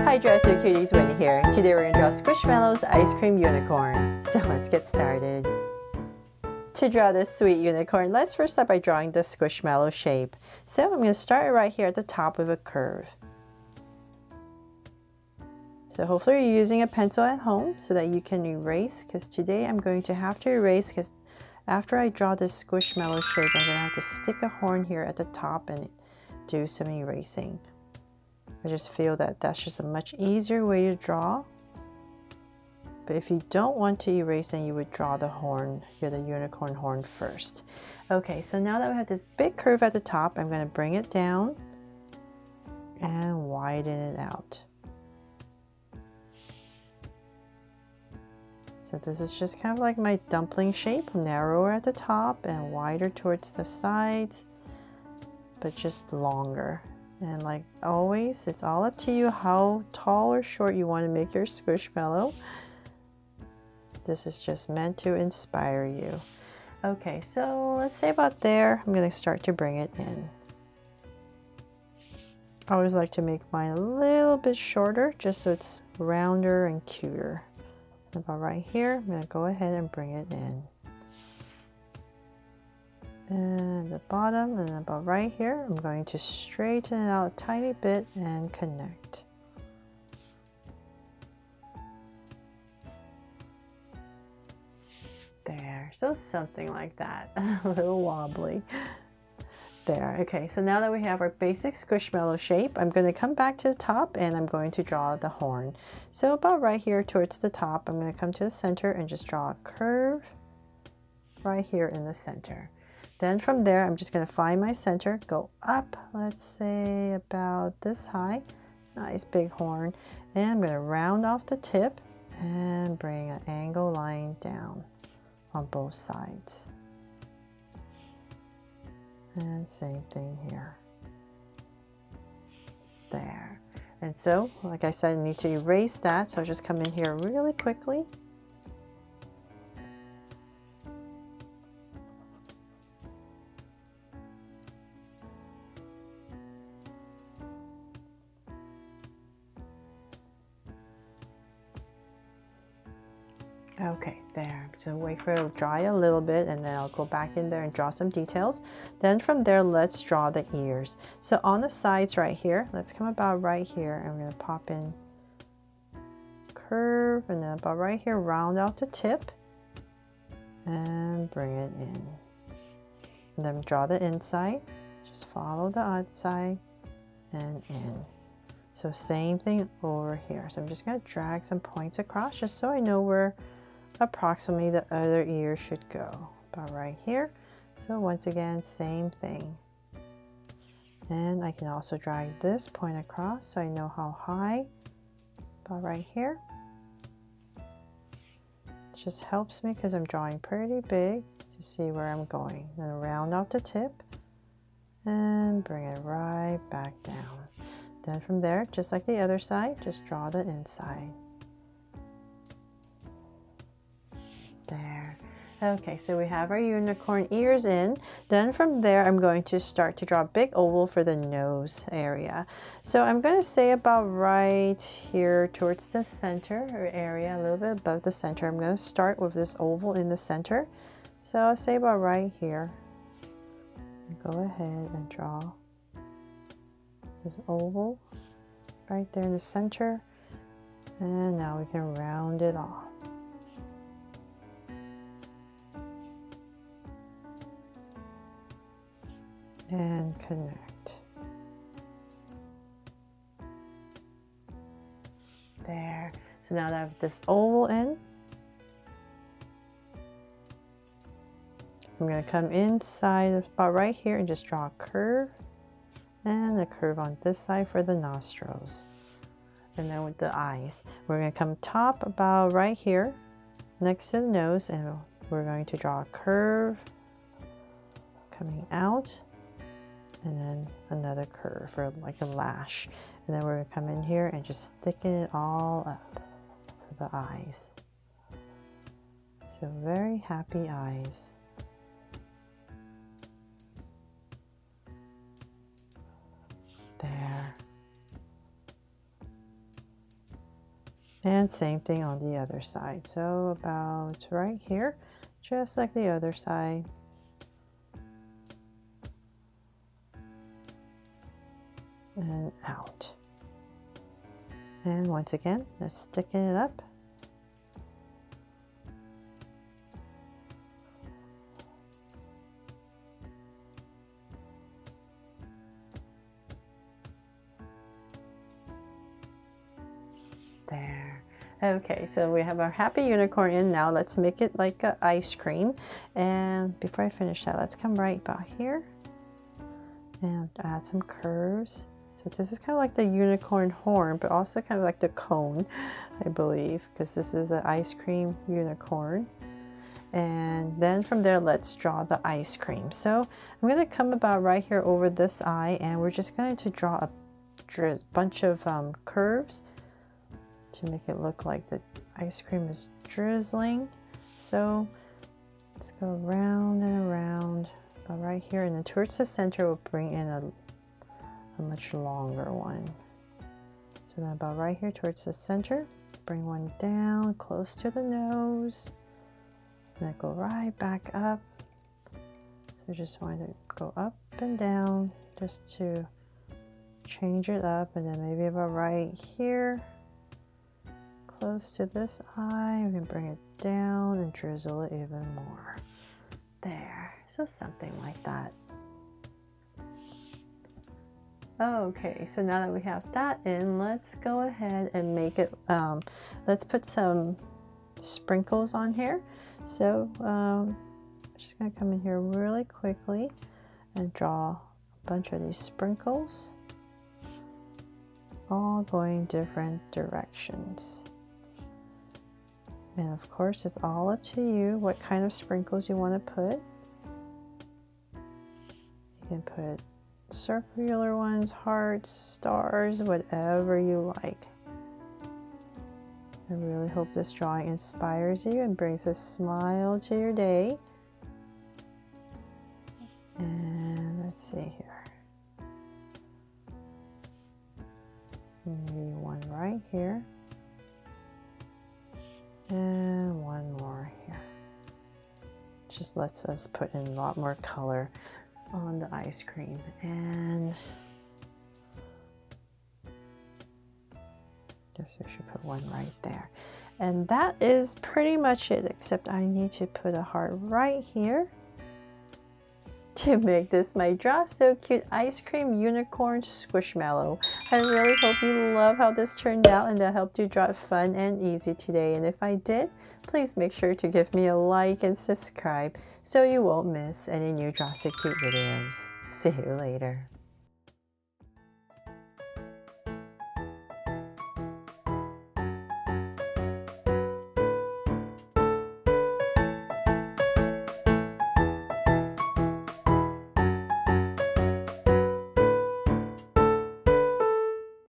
Hi Dressy Cuties, Winnie here. Today we're going to draw Squishmallows Ice Cream Unicorn. So let's get started. To draw this sweet unicorn, let's first start by drawing the Squishmallow shape. So I'm going to start right here at the top with a curve. So hopefully you're using a pencil at home so that you can erase, because today I'm going to have to erase because after I draw this Squishmallow shape, I'm going to have to stick a horn here at the top and do some erasing. I just feel that that's just a much easier way to draw. But if you don't want to erase, then you would draw the horn, here the unicorn horn first. Okay, so now that we have this big curve at the top, I'm going to bring it down and widen it out. So this is just kind of like my dumpling shape, narrower at the top and wider towards the sides, but just longer. And like always, it's all up to you how tall or short you want to make your Squishmallow. This is just meant to inspire you. Okay, so let's say about there. I'm going to start to bring it in. I always like to make mine a little bit shorter just so it's rounder and cuter. About right here, I'm going to go ahead and bring it in. And the bottom, and about right here, I'm going to straighten it out a tiny bit and connect. There, so something like that, a little wobbly. There, okay, so now that we have our basic Squishmallow shape, I'm going to come back to the top and I'm going to draw the horn. So about right here towards the top, I'm going to come to the center and just draw a curve right here in the center. Then from there, I'm just going to find my center, go up, let's say about this high, nice big horn, and I'm going to round off the tip and bring an angle line down on both sides. And same thing here. There. And so, like I said, I need to erase that, so I'll just come in here really quickly. Okay, there. So wait for it to dry a little bit and then I'll go back in there and draw some details. Then from there, let's draw the ears. So on the sides right here, let's come about right here. I'm going to pop in curve and then about right here, round out the tip and bring it in. And then draw the inside. Just follow the outside and in. So same thing over here. So I'm just going to drag some points across just so I know where approximately the other ear should go, about right here. So once again, same thing. And I can also drag this point across so I know how high, about right here. It just helps me because I'm drawing pretty big to see where I'm going. Then round out the tip and bring it right back down. Then from there, just like the other side, just draw the inside. There. Okay, so we have our unicorn ears in. Then from there, I'm going to start to draw a big oval for the nose area. So I'm going to say about right here towards the center or area, a little bit above the center. I'm going to start with this oval in the center. So I'll say about right here. Go ahead and draw this oval right there in the center. And now we can round it off. And connect. There. So now that I have this oval in, I'm going to come inside about right here and just draw a curve and a curve on this side for the nostrils. And then with the eyes, we're going to come top about right here next to the nose and we're going to draw a curve coming out. And then another curve for like a lash. And then we're going to come in here and just thicken it all up for the eyes. So very happy eyes. There. And same thing on the other side. So about right here, just like the other side. And out. And once again, let's stick it up. There. Okay, so we have our happy unicorn in now. Let's make it like an ice cream. And before I finish that, let's come right about here and add some curves. So this is kind of like the unicorn horn, but also kind of like the cone, I believe, because this is an ice cream unicorn. And then from there, let's draw the ice cream. So I'm going to come about right here over this eye, and we're just going to draw a bunch of curves to make it look like the ice cream is drizzling. So let's go around and around about right here, and then towards the center we'll bring in a much longer one. So then about right here towards the center, bring one down close to the nose, and then go right back up. So just want to go up and down just to change it up, and then maybe about right here close to this eye, we can bring it down and drizzle it even more. There, so something like that. Okay, so now that we have that in, let's go ahead and make it, let's put some sprinkles on here. So I'm just gonna come in here really quickly and draw a bunch of these sprinkles, all going different directions. And of course, it's all up to you what kind of sprinkles you want to put. You can put circular ones, hearts, stars, whatever you like. I really hope this drawing inspires you and brings a smile to your day. And let's see here. Maybe one right here. And one more here. Just lets us put in a lot more color on the ice cream. And guess we should put one right there. And that is pretty much it, except I need to put a heart right here to make this my Draw So Cute Ice Cream Unicorn Squishmallow. I really hope you love how this turned out and that helped you draw it fun and easy today. And if I did, please make sure to give me a like and subscribe so you won't miss any new Draw So Cute videos. See you later.